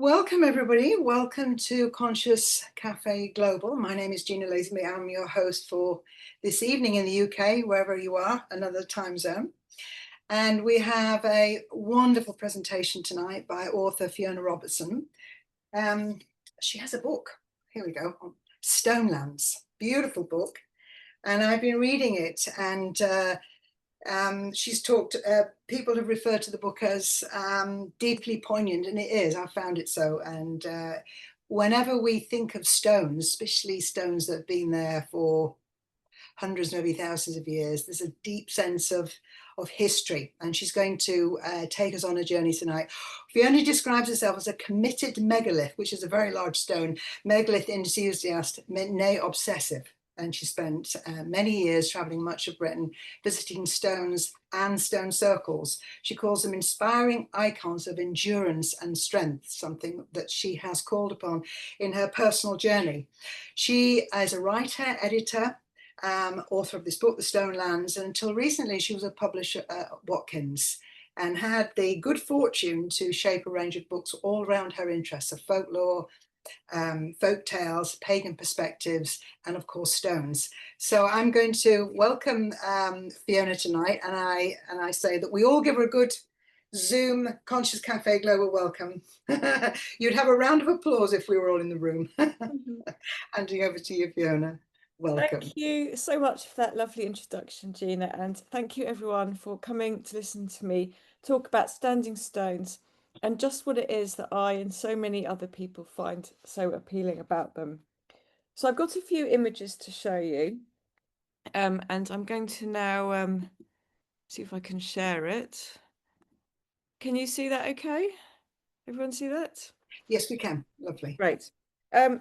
Welcome, everybody. Welcome to Conscious Cafe Global. My name is Gina Lazenby. I'm your host for this evening in the UK, wherever you are, another time zone. And we have a wonderful presentation tonight by author Fiona Robertson. She has a book. Here we go. On Stonelands. Beautiful book. And I've been reading it, and she's talked, people have referred to the book as deeply poignant, and it is. I found it so. And whenever we think of stones, especially stones that have been there for hundreds, maybe thousands of years, there's a deep sense of history. And she's going to take us on a journey tonight. Fiona describes herself as a committed megalith, which is a very large stone, megalith enthusiast, nay obsessive. And she spent many years traveling much of Britain, visiting stones and stone circles. She calls them inspiring icons of endurance and strength, something that she has called upon in her personal journey. She is a writer, editor, author of this book, The Stonelands, and until recently she was a publisher at Watkins, and had the good fortune to shape a range of books all around her interests of folklore, folk tales, pagan perspectives, and of course stones. So I'm going to welcome Fiona tonight, and I say that we all give her a good Zoom Conscious Cafe Global welcome. You'd have a round of applause if we were all in the room. Handing over to you, Fiona. Welcome. Thank you so much for that lovely introduction, Gina, and thank you everyone for coming to listen to me talk about standing stones and just what it is that I and so many other people find so appealing about them. So I've got a few images to show you, and I'm going to now see if I can share it. Can you see that okay? Everyone see that? Yes, we can. Lovely. Great.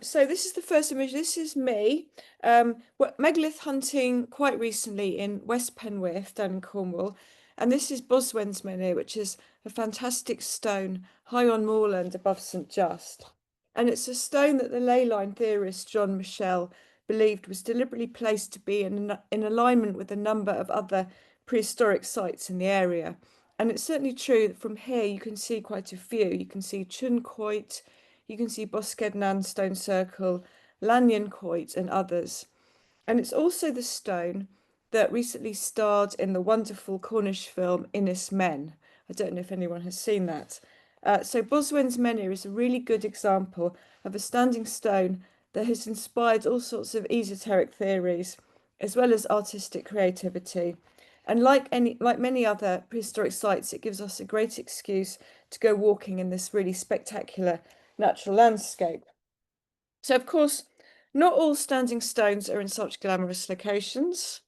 So this is the first image. This is me megalith hunting quite recently in West Penwith down in Cornwall. And this is Boswen's Menhir, which is a fantastic stone high on moorland above St Just. And it's a stone that the ley line theorist John Michel believed was deliberately placed to be in alignment with a number of other prehistoric sites in the area. And it's certainly true that from here you can see quite a few. You can see Chuncoit, you can see Boskednan Stone Circle, Lanyon Coit, and others. And it's also the stone that recently starred in the wonderful Cornish film Innis Men. I don't know if anyone has seen that. So Boswen's Menhir is a really good example of a standing stone that has inspired all sorts of esoteric theories, as well as artistic creativity. And like many other prehistoric sites, it gives us a great excuse to go walking in this really spectacular natural landscape. So, of course, not all standing stones are in such glamorous locations.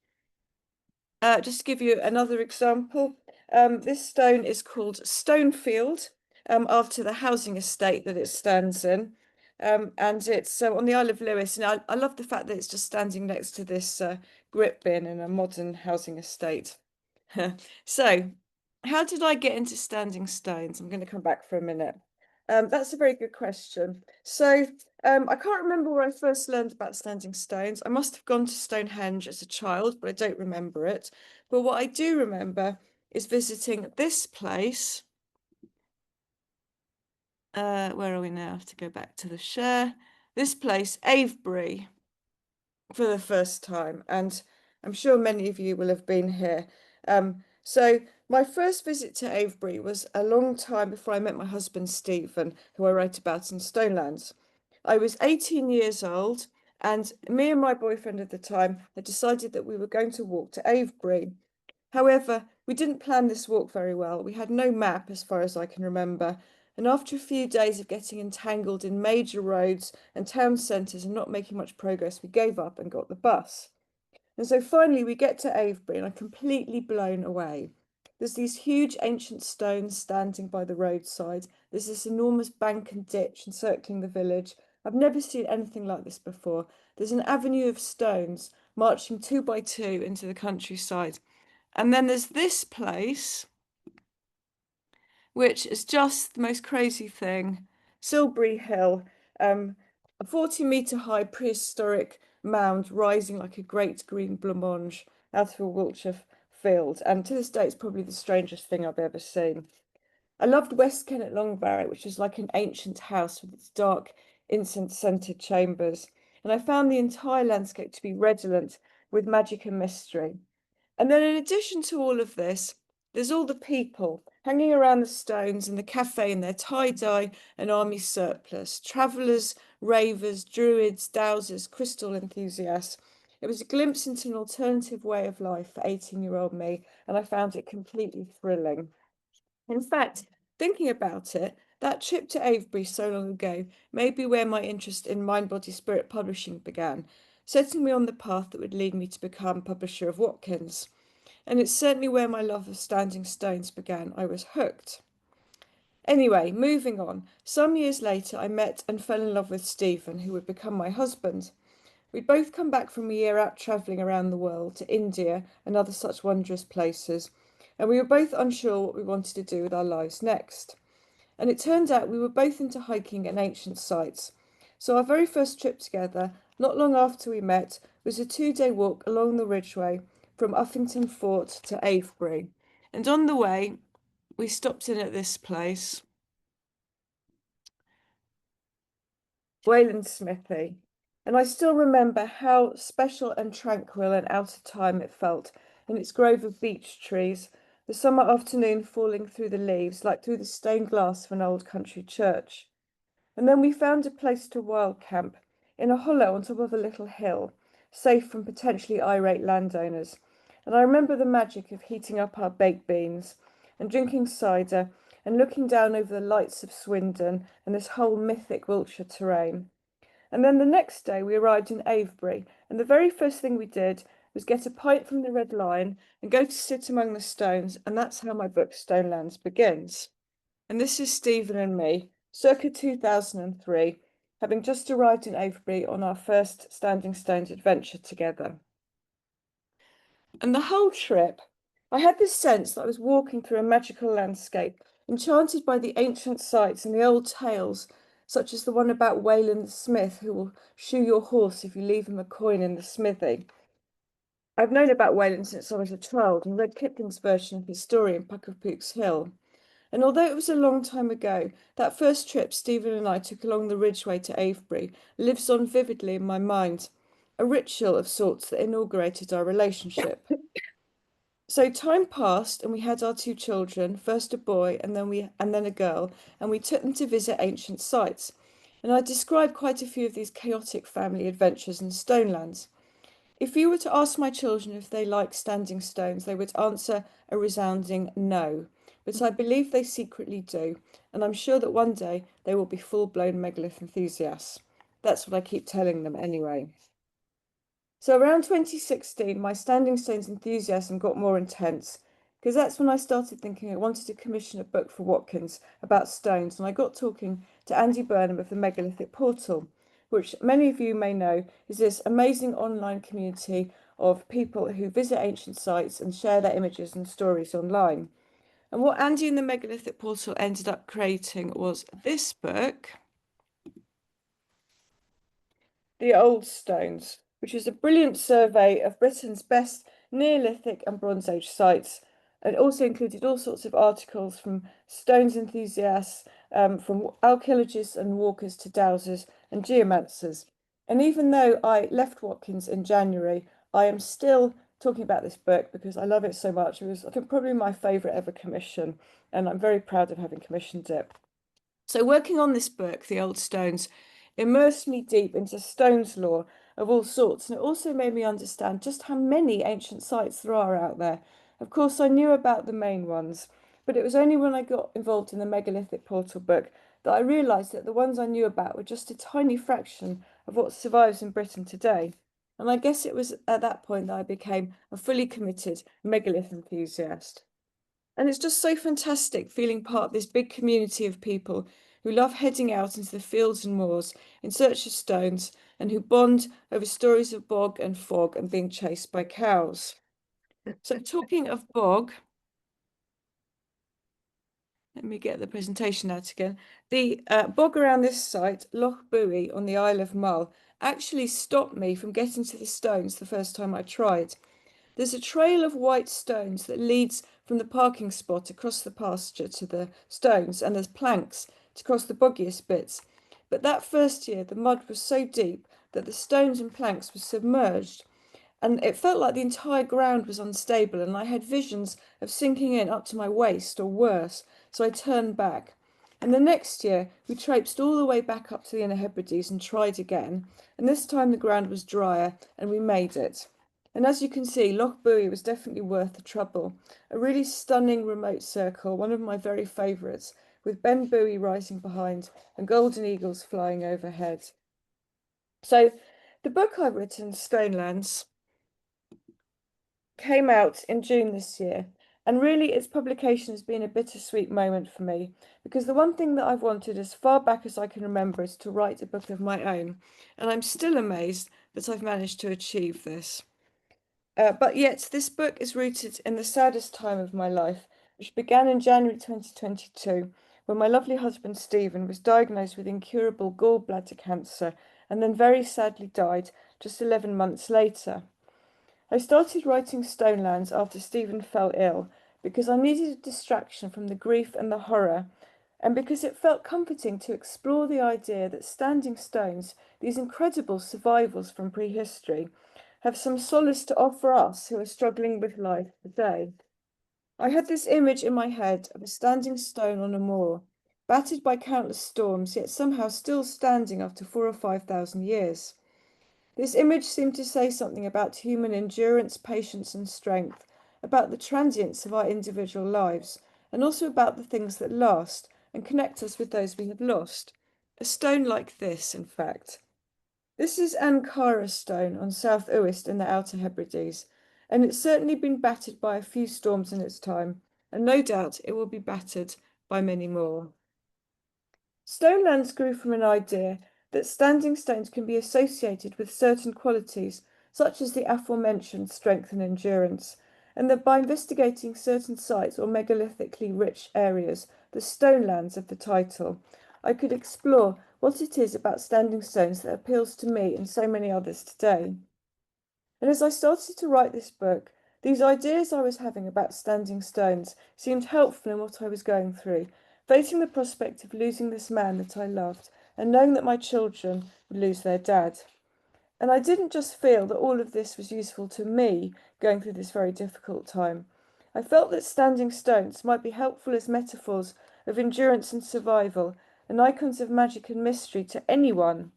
Just to give you another example, this stone is called Stonefield, after the housing estate that it stands in. And it's on the Isle of Lewis. And I love the fact that it's just standing next to this grip bin in a modern housing estate. So, how did I get into standing stones? I'm going to come back for a minute. That's a very good question. So, I can't remember where I first learned about standing stones. I must have gone to Stonehenge as a child, but I don't remember it. But what I do remember is visiting this place. Where are we now? I have to go back to the share. This place, Avebury, for the first time. And I'm sure many of you will have been here. So my first visit to Avebury was a long time before I met my husband, Stephen, who I wrote about in Stonelands. I was 18 years old, and me and my boyfriend at the time had decided that we were going to walk to Avebury. However, we didn't plan this walk very well. We had no map as far as I can remember. And after a few days of getting entangled in major roads and town centres and not making much progress, we gave up and got the bus. And so finally we get to Avebury and I'm completely blown away. There's these huge ancient stones standing by the roadside. There's this enormous bank and ditch encircling the village. I've never seen anything like this before. There's an avenue of stones marching two by two into the countryside. And then there's this place, which is just the most crazy thing. Silbury Hill, a 40-metre high prehistoric mound rising like a great green blancmange out of a Wiltshire field. And to this day, it's probably the strangest thing I've ever seen. I loved West Kennet Longbarrow, which was like an ancient house with its dark, incense-scented chambers. And I found the entire landscape to be redolent with magic and mystery. And then in addition to all of this, there's all the people hanging around the stones in the cafe in their tie-dye and army surplice, travellers, ravers, druids, dowsers, crystal enthusiasts. It was a glimpse into an alternative way of life for 18-year-old me, and I found it completely thrilling. In fact, thinking about it, that trip to Avebury so long ago may be where my interest in Mind, Body, Spirit publishing began, setting me on the path that would lead me to become publisher of Watkins. And it's certainly where my love of standing stones began. I was hooked. Anyway, moving on. Some years later, I met and fell in love with Stephen, who would become my husband. We'd both come back from a year out travelling around the world to India and other such wondrous places, and we were both unsure what we wanted to do with our lives next. And it turned out we were both into hiking and ancient sites. So our very first trip together, not long after we met, was a 2-day walk along the Ridgeway from Uffington Fort to Avebury. And on the way, we stopped in at this place, Wayland Smithy. And I still remember how special and tranquil and out of time it felt in its grove of beech trees, the summer afternoon falling through the leaves like through the stained glass of an old country church. And then we found a place to wild camp in a hollow on top of a little hill, safe from potentially irate landowners. And I remember the magic of heating up our baked beans and drinking cider and looking down over the lights of Swindon and this whole mythic Wiltshire terrain. And then the next day we arrived in Avebury, and the very first thing we did was get a pint from the Red Lion and go to sit among the stones, and that's how my book Stonelands begins. And this is Stephen and me, circa 2003, having just arrived in Avebury on our first Standing Stones adventure together. And the whole trip, I had this sense that I was walking through a magical landscape, enchanted by the ancient sights and the old tales, such as the one about Wayland the smith who will shoe your horse if you leave him a coin in the smithy. I've known about Wayland since I was a child and read Kipling's version of his story in Puck of Pook's Hill. And although it was a long time ago, that first trip Stephen and I took along the Ridgeway to Avebury lives on vividly in my mind, a ritual of sorts that inaugurated our relationship. So time passed and we had our 2 children, first a boy and then a girl, and we took them to visit ancient sites. And I described quite a few of these chaotic family adventures in Stonelands. If you were to ask my children if they like standing stones, they would answer a resounding no. But I believe they secretly do, and I'm sure that one day they will be full-blown megalith enthusiasts. That's what I keep telling them anyway. So around 2016, my standing stones enthusiasm got more intense, because that's when I started thinking I wanted to commission a book for Watkins about stones, and I got talking to Andy Burnham of the Megalithic Portal, which many of you may know is this amazing online community of people who visit ancient sites and share their images and stories online. And what Andy and the Megalithic Portal ended up creating was this book, The Old Stones, which is a brilliant survey of Britain's best Neolithic and Bronze Age sites. It also included all sorts of articles from stones enthusiasts, from archaeologists and walkers to dowsers and geomancers. And even though I left Watkins in January, I am still talking about this book because I love it so much. It was, I think, probably my favourite ever commission, and I'm very proud of having commissioned it. So working on this book, The Old Stones, immersed me deep into stones lore of all sorts, and it also made me understand just how many ancient sites there are out there. Of course, I knew about the main ones, but it was only when I got involved in the Megalithic Portal book that I realised that the ones I knew about were just a tiny fraction of what survives in Britain today. And I guess it was at that point that I became a fully committed megalith enthusiast. And it's just so fantastic feeling part of this big community of people who love heading out into the fields and moors in search of stones and who bond over stories of bog and fog and being chased by cows. So talking of bog, let me get the presentation out again. The bog around this site, Loch Buoy on the Isle of Mull, actually stopped me from getting to the stones the first time I tried. there's a trail of white stones that leads from the parking spot across the pasture to the stones, and there's planks to cross the boggiest bits. But that first year, the mud was so deep that the stones and planks were submerged, and it felt like the entire ground was unstable, and I had visions of sinking in up to my waist or worse, so I turned back. And the next year, we traipsed all the way back up to the Inner Hebrides and tried again, and this time the ground was drier, and we made it. And as you can see, Loch Buie was definitely worth the trouble. A really stunning remote circle, one of my very favourites, with Ben Buie rising behind and golden eagles flying overhead. So the book I've written, Stonelands, came out in June this year. And really, its publication has been a bittersweet moment for me, because the one thing that I've wanted as far back as I can remember is to write a book of my own. And I'm still amazed that I've managed to achieve this. But yet, this book is rooted in the saddest time of my life, which began in January 2022, when my lovely husband Stephen was diagnosed with incurable gallbladder cancer and then very sadly died just 11 months later. I started writing Stonelands after Stephen fell ill because I needed a distraction from the grief and the horror, and because it felt comforting to explore the idea that standing stones, these incredible survivals from prehistory, have some solace to offer us who are struggling with life today. I had this image in my head of a standing stone on a moor, battered by countless storms, yet somehow still standing after 4,000 or 5,000 years. This image seemed to say something about human endurance, patience, and strength, about the transience of our individual lives, and also about the things that last and connect us with those we have lost. A stone like this, in fact. This is Ankara stone on South Uist in the Outer Hebrides, and it's certainly been battered by a few storms in its time, and no doubt it will be battered by many more. Stonelands grew from an idea that standing stones can be associated with certain qualities, such as the aforementioned strength and endurance, and that by investigating certain sites or megalithically rich areas, the stonelands of the title, I could explore what it is about standing stones that appeals to me and so many others today. And as I started to write this book, these ideas I was having about standing stones seemed helpful in what I was going through, facing the prospect of losing this man that I loved and knowing that my children would lose their dad. And I didn't just feel that all of this was useful to me going through this very difficult time. I felt that standing stones might be helpful as metaphors of endurance and survival and icons of magic and mystery to anyone,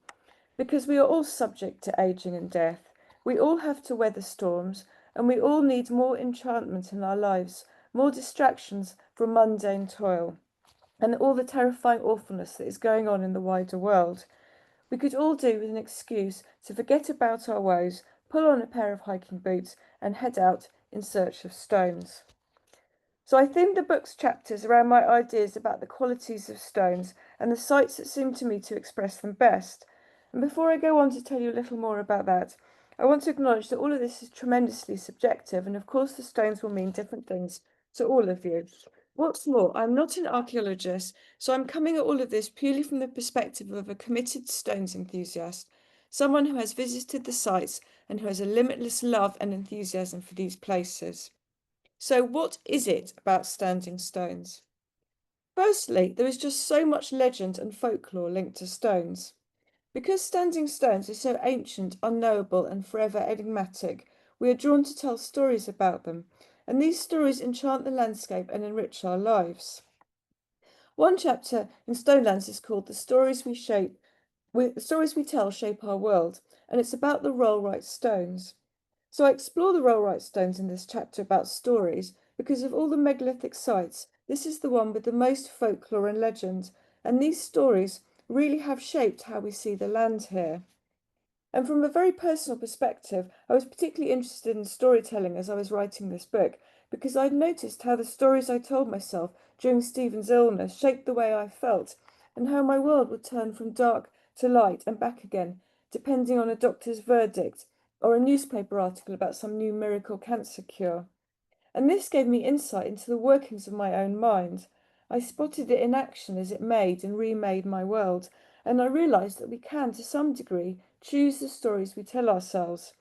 because we are all subject to aging and death. We all have to weather storms, and we all need more enchantment in our lives, more distractions from mundane toil, and all the terrifying awfulness that is going on in the wider world. We could all do with an excuse to forget about our woes, pull on a pair of hiking boots, and head out in search of stones. So I themed the book's chapters around my ideas about the qualities of stones and the sites that seemed to me to express them best. And before I go on to tell you a little more about that, I want to acknowledge that all of this is tremendously subjective, and of course the stones will mean different things to all of you. What's more, I'm not an archaeologist, so I'm coming at all of this purely from the perspective of a committed stones enthusiast, someone who has visited the sites and who has a limitless love and enthusiasm for these places. So what is it about standing stones? Firstly, there is just so much legend and folklore linked to stones. Because standing stones are so ancient, unknowable, and forever enigmatic, we are drawn to tell stories about them, and these stories enchant the landscape and enrich our lives. One chapter in Stonelands is called "The Stories the Stories We Tell Shape Our World," and it's about the rollright stones. So I explore the rollright stones in this chapter about stories because of all the megalithic sites, this is the one with the most folklore and legend, and these stories really have shaped how we see the land here. And from a very personal perspective, I was particularly interested in storytelling as I was writing this book, because I'd noticed how the stories I told myself during Stephen's illness shaped the way I felt, and how my world would turn from dark to light and back again, depending on a doctor's verdict or a newspaper article about some new miracle cancer cure. And this gave me insight into the workings of my own mind. I spotted it in action as it made and remade my world, and I realised that we can, to some degree, choose the stories we tell ourselves.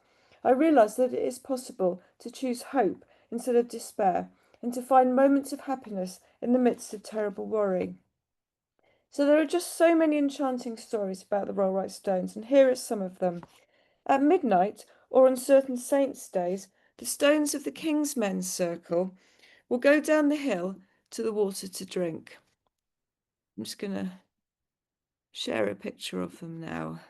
I realised that it is possible to choose hope instead of despair and to find moments of happiness in the midst of terrible worry. So there are just so many enchanting stories about the Rollright stones, and here are some of them. At midnight, or on certain saints' days, the stones of the King's Men's Circle will go down the hill to the water to drink. I'm just going to share a picture of them now.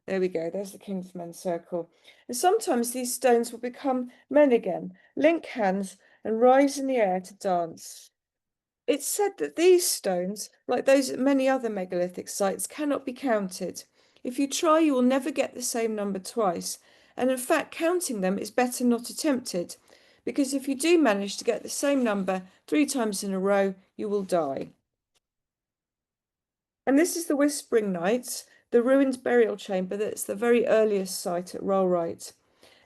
There we go, there's the King's Men's Circle. And sometimes these stones will become men again, link hands, and rise in the air to dance. It's said that these stones, like those at many other megalithic sites, cannot be counted. If you try, you will never get the same number twice. And in fact, counting them is better not attempted, because if you do manage to get the same number 3 times in a row, you will die. And this is the Whispering Knights, the ruined burial chamber that's the very earliest site at Rollright.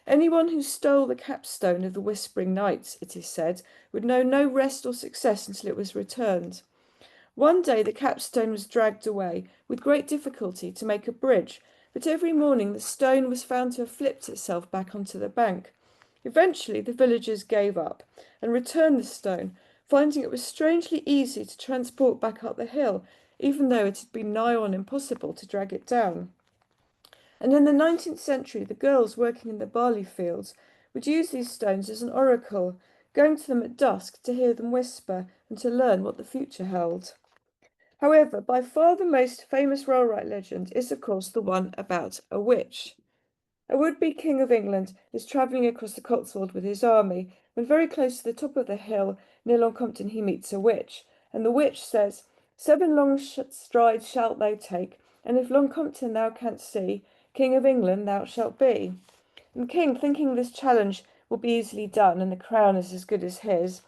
Anyone who stole the capstone of the Whispering Knights, it is said, would know no rest or success until it was returned. One day the capstone was dragged away with great difficulty to make a bridge, but every morning the stone was found to have flipped itself back onto the bank. Eventually the villagers gave up and returned the stone, finding it was strangely easy to transport back up the hill, even though it had been nigh on impossible to drag it down. And in the 19th century, the girls working in the barley fields would use these stones as an oracle, going to them at dusk to hear them whisper and to learn what the future held. However, by far the most famous Rollright legend is, of course, the one about a witch. A would-be king of England is travelling across the Cotswold with his army, when very close to the top of the hill near Longcompton he meets a witch, and the witch says, 7 long strides shalt thou take, and if Longcompton thou canst see, King of England thou shalt be. And the king, thinking this challenge will be easily done and the crown is as good as his,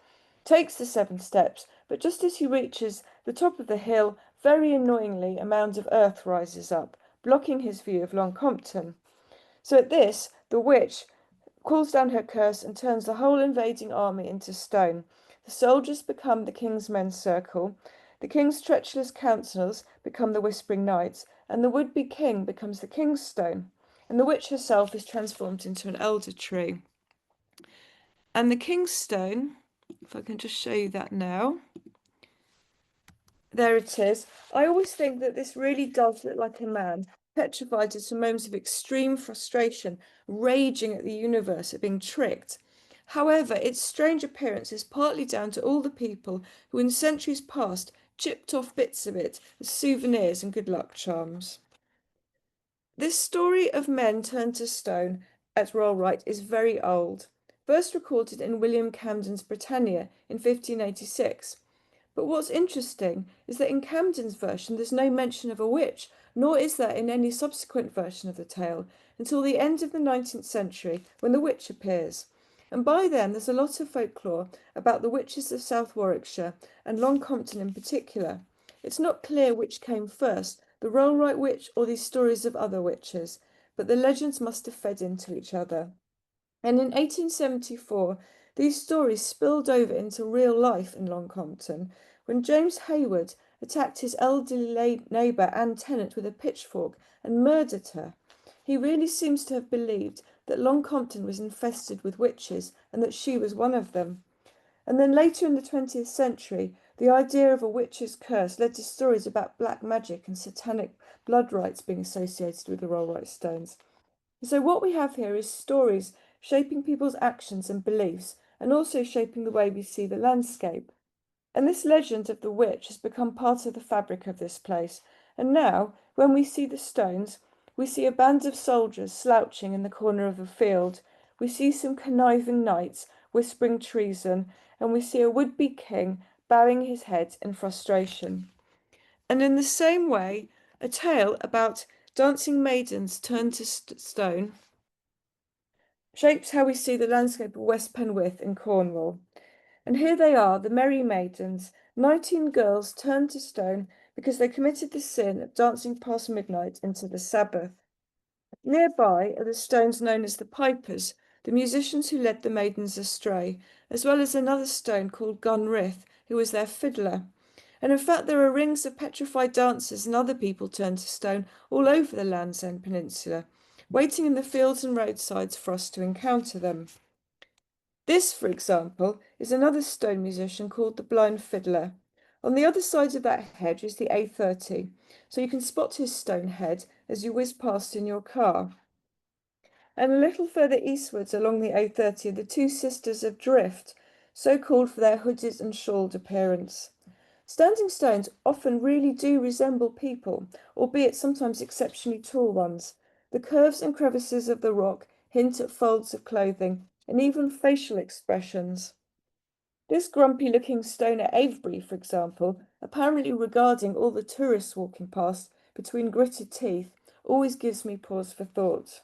takes the 7 steps, but just as he reaches the top of the hill, very annoyingly a mound of earth rises up, blocking his view of Longcompton. So at this, the witch calls down her curse and turns the whole invading army into stone. The soldiers become the King's Men's Circle, the king's treacherous counsellors become the Whispering Knights, and the would-be king becomes the King's Stone, and the witch herself is transformed into an elder tree. And the King's Stone, if I can just show you that now. There it is. I always think that this really does look like a man, petrified at moments of extreme frustration, raging at the universe at being tricked. However, its strange appearance is partly down to all the people who in centuries past chipped off bits of it as souvenirs and good luck charms. This story of men turned to stone at Rollright is very old, first recorded in William Camden's Britannia in 1586. But what's interesting is that in Camden's version there's no mention of a witch, nor is there in any subsequent version of the tale, until the end of the 19th century when the witch appears. And by then there's a lot of folklore about the witches of South Warwickshire and Longcompton in particular. It's not clear which came first, the Rollright witch or these stories of other witches, but the legends must have fed into each other. And in 1874, these stories spilled over into real life in Longcompton when James Hayward attacked his elderly neighbour Anne Tennant with a pitchfork and murdered her. He really seems to have believed that Longcompton was infested with witches and that she was one of them. And then later in the 20th century, the idea of a witch's curse led to stories about black magic and satanic blood rites being associated with the Rollright stones. So what we have here is stories shaping people's actions and beliefs, and also shaping the way we see the landscape. And this legend of the witch has become part of the fabric of this place. And now, when we see the stones, we see a band of soldiers slouching in the corner of a field. We see some conniving knights whispering treason, and we see a would-be king bowing his head in frustration. And in the same way, a tale about dancing maidens turned to stone shapes how we see the landscape of West Penwith in Cornwall. And here they are, the merry maidens, 19 girls turned to stone because they committed the sin of dancing past midnight into the Sabbath. Nearby are the stones known as the Pipers, the musicians who led the maidens astray, as well as another stone called Gunrith, who was their fiddler. And in fact, there are rings of petrified dancers and other people turned to stone all over the Land's End Peninsula. waiting in the fields and roadsides for us to encounter them. This, for example, is another stone musician called the Blind Fiddler. On the other side of that hedge is the A30, so you can spot his stone head as you whiz past in your car. And a little further eastwards along the A30 are the two sisters of Drift, so called for their hooded and shawled appearance. Standing stones often really do resemble people, albeit sometimes exceptionally tall ones. The curves and crevices of the rock hint at folds of clothing and even facial expressions. This grumpy-looking stone at Avebury, for example, apparently regarding all the tourists walking past between gritted teeth, always gives me pause for thought.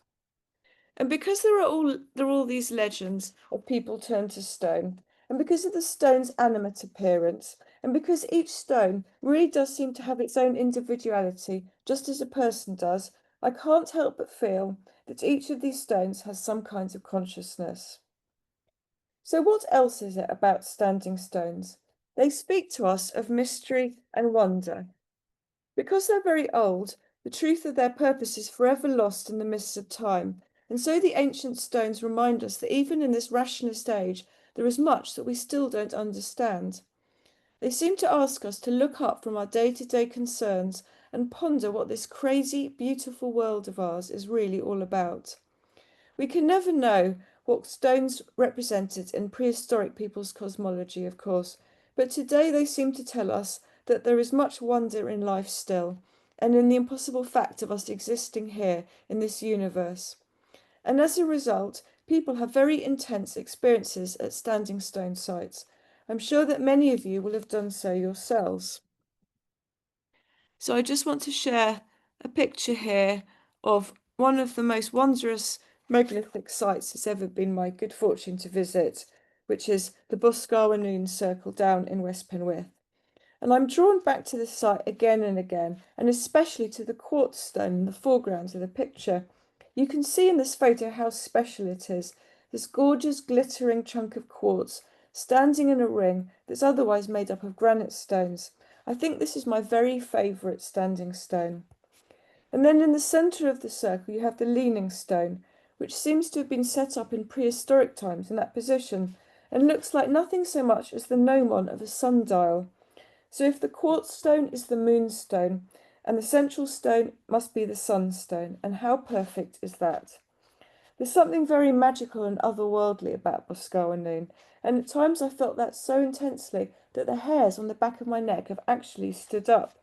And because there are all these legends of people turned to stone, and because of the stone's animate appearance, and because each stone really does seem to have its own individuality, just as a person does, I can't help but feel that each of these stones has some kind of consciousness. So what else is it about standing stones? They speak to us of mystery and wonder. Because they're very old, the truth of their purpose is forever lost in the mists of time, and so the ancient stones remind us that even in this rationalist age, there is much that we still don't understand. They seem to ask us to look up from our day-to-day concerns and ponder what this crazy, beautiful world of ours is really all about. We can never know what stones represented in prehistoric people's cosmology, of course, but today they seem to tell us that there is much wonder in life still, and in the impossible fact of us existing here in this universe. And as a result, people have very intense experiences at standing stone sites. I'm sure that many of you will have done so yourselves. So I just want to share a picture here of one of the most wondrous megalithic sites it's ever been my good fortune to visit, which is the Boscawen Circle down in West Penwith. And I'm drawn back to this site again and again, and especially to the quartz stone in the foreground of the picture. You can see in this photo how special it is. This gorgeous glittering chunk of quartz standing in a ring that's otherwise made up of granite stones. I think this is my very favourite standing stone. And then in the centre of the circle you have the leaning stone, which seems to have been set up in prehistoric times in that position, and looks like nothing so much as the gnomon of a sundial. So if the quartz stone is the moonstone, and the central stone must be the sunstone, and how perfect is that? There's something very magical and otherworldly about Boscawen, and at times I felt that so intensely that the hairs on the back of my neck have actually stood up.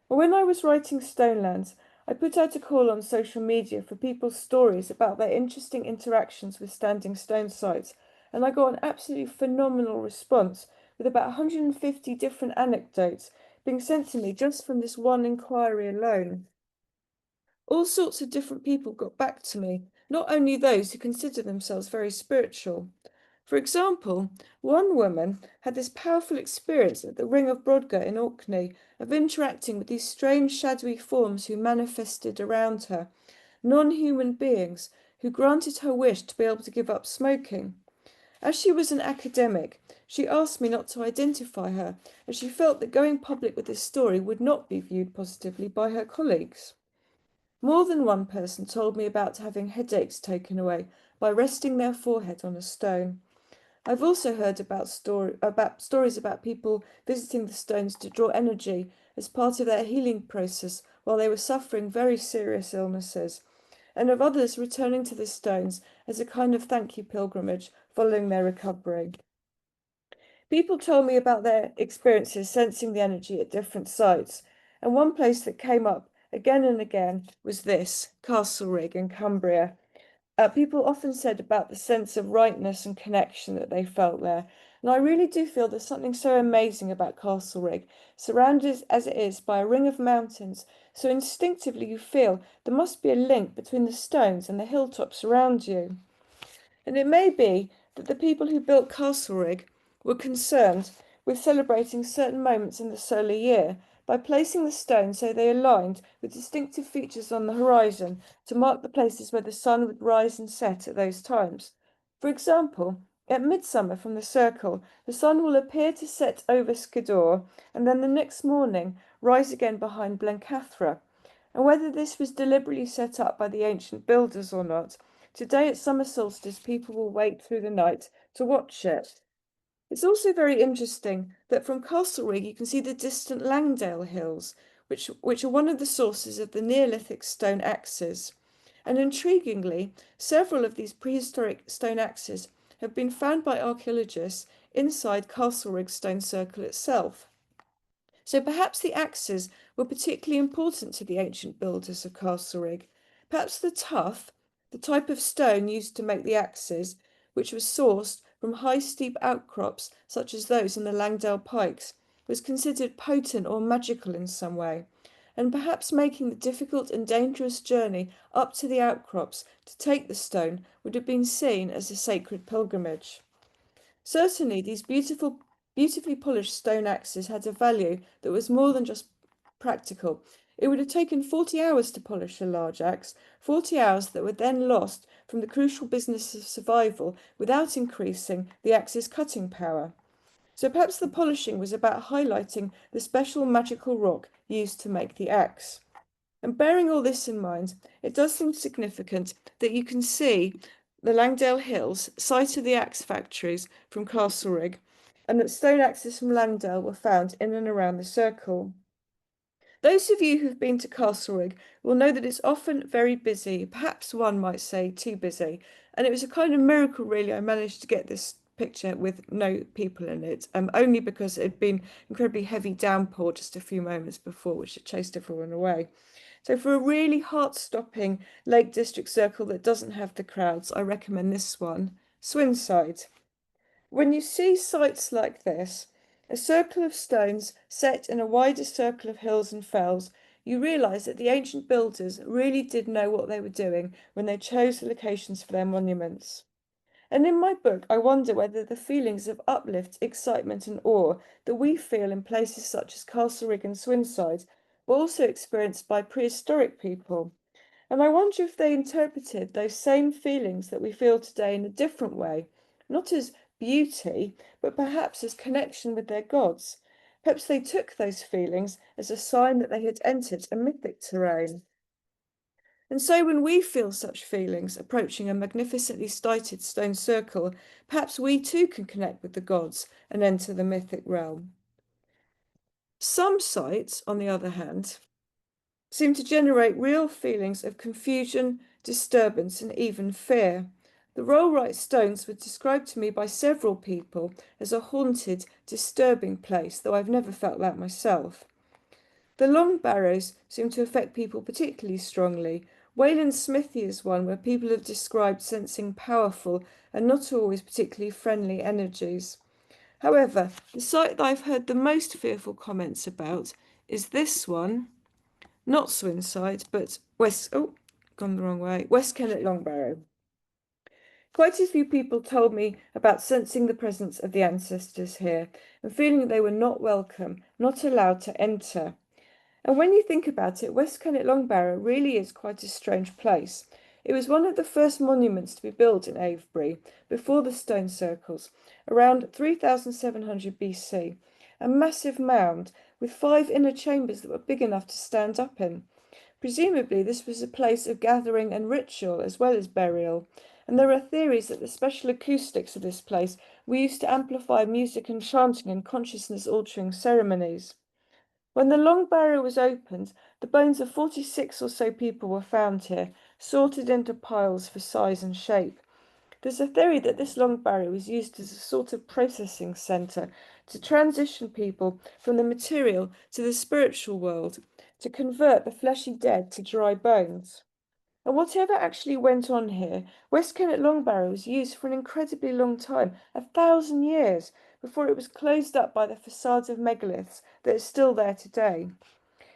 When I was writing Stonelands, I put out a call on social media for people's stories about their interesting interactions with standing stone sites, and I got an absolutely phenomenal response with about 150 different anecdotes being sent to me just from this one inquiry alone. All sorts of different people got back to me, not only those who consider themselves very spiritual. For example, one woman had this powerful experience at the Ring of Brodgar in Orkney of interacting with these strange shadowy forms who manifested around her, non-human beings who granted her wish to be able to give up smoking. As she was an academic, she asked me not to identify her, as she felt that going public with this story would not be viewed positively by her colleagues. More than one person told me about having headaches taken away by resting their forehead on a stone. I've also heard about stories about people visiting the stones to draw energy as part of their healing process while they were suffering very serious illnesses, and of others returning to the stones as a kind of thank you pilgrimage following their recovery. People told me about their experiences sensing the energy at different sites, and one place that came up again and again was this, Castlerigg in Cumbria. People often said about the sense of rightness and connection that they felt there. And I really do feel there's something so amazing about Castlerigg, surrounded as it is by a ring of mountains. So instinctively you feel there must be a link between the stones and the hilltops around you. And it may be that the people who built Castlerigg were concerned with celebrating certain moments in the solar year by placing the stones so they aligned with distinctive features on the horizon to mark the places where the sun would rise and set at those times. For example, at midsummer from the circle, the sun will appear to set over Skiddaw and then the next morning rise again behind Blencathra. And whether this was deliberately set up by the ancient builders or not, today at summer solstice, people will wait through the night to watch it. It's also very interesting that from Castlereagh you can see the distant Langdale Hills, which are one of the sources of the Neolithic stone axes. And intriguingly, several of these prehistoric stone axes have been found by archaeologists inside Castlereagh Stone Circle itself. So perhaps the axes were particularly important to the ancient builders of Castlereagh. Perhaps the tuff, the type of stone used to make the axes, which was sourced from high steep outcrops such as those in the Langdale Pikes, was considered potent or magical in some way, and perhaps making the difficult and dangerous journey up to the outcrops to take the stone would have been seen as a sacred pilgrimage. Certainly, these beautifully polished stone axes had a value that was more than just practical. It would have taken 40 hours to polish a large axe, 40 hours that were then lost from the crucial business of survival without increasing the axe's cutting power. So perhaps the polishing was about highlighting the special magical rock used to make the axe. And bearing all this in mind, it does seem significant that you can see the Langdale Hills, site of the axe factories from Castlereagh, and that stone axes from Langdale were found in and around the circle. Those of you who've been to Castlereagh will know that it's often very busy, perhaps one might say too busy, and it was a kind of miracle really I managed to get this picture with no people in it, only because it had been incredibly heavy downpour just a few moments before, which had chased everyone away. So for a really heart-stopping Lake District circle that doesn't have the crowds, I recommend this one, Swinside. When you see sites like this, a circle of stones set in a wider circle of hills and fells, you realise that the ancient builders really did know what they were doing when they chose the locations for their monuments. And in my book, I wonder whether the feelings of uplift, excitement, and awe that we feel in places such as Castlereagh and Swinside were also experienced by prehistoric people. And I wonder if they interpreted those same feelings that we feel today in a different way, not as beauty, but perhaps as connection with their gods. Perhaps they took those feelings as a sign that they had entered a mythic terrain. And so when we feel such feelings approaching a magnificently sited stone circle, perhaps we too can connect with the gods and enter the mythic realm. Some sites, on the other hand, seem to generate real feelings of confusion, disturbance, and even fear. The Rollright stones were described to me by several people as a haunted, disturbing place, though I've never felt that myself. The long barrows seem to affect people particularly strongly. Wayland Smithy is one where people have described sensing powerful and not always particularly friendly energies. However, the site that I've heard the most fearful comments about is this one, not Swinside, but West Kennet Long Barrow. Quite a few people told me about sensing the presence of the ancestors here and feeling they were not welcome, not allowed to enter. And when you think about it, West Kennet Long Barrow really is quite a strange place. It was one of the first monuments to be built in Avebury, before the stone circles, around 3700 BC. A massive mound with 5 inner chambers that were big enough to stand up in. Presumably, this was a place of gathering and ritual as well as burial. And there are theories that the special acoustics of this place were used to amplify music and chanting and consciousness-altering ceremonies. When the long barrow was opened, the bones of 46 or so people were found here, sorted into piles for size and shape. There's a theory that this long barrow was used as a sort of processing centre to transition people from the material to the spiritual world, to convert the fleshy dead to dry bones. And whatever actually went on here, West Kennet Long Barrow was used for an incredibly long time, 1,000 years, before it was closed up by the facades of megaliths that are still there today.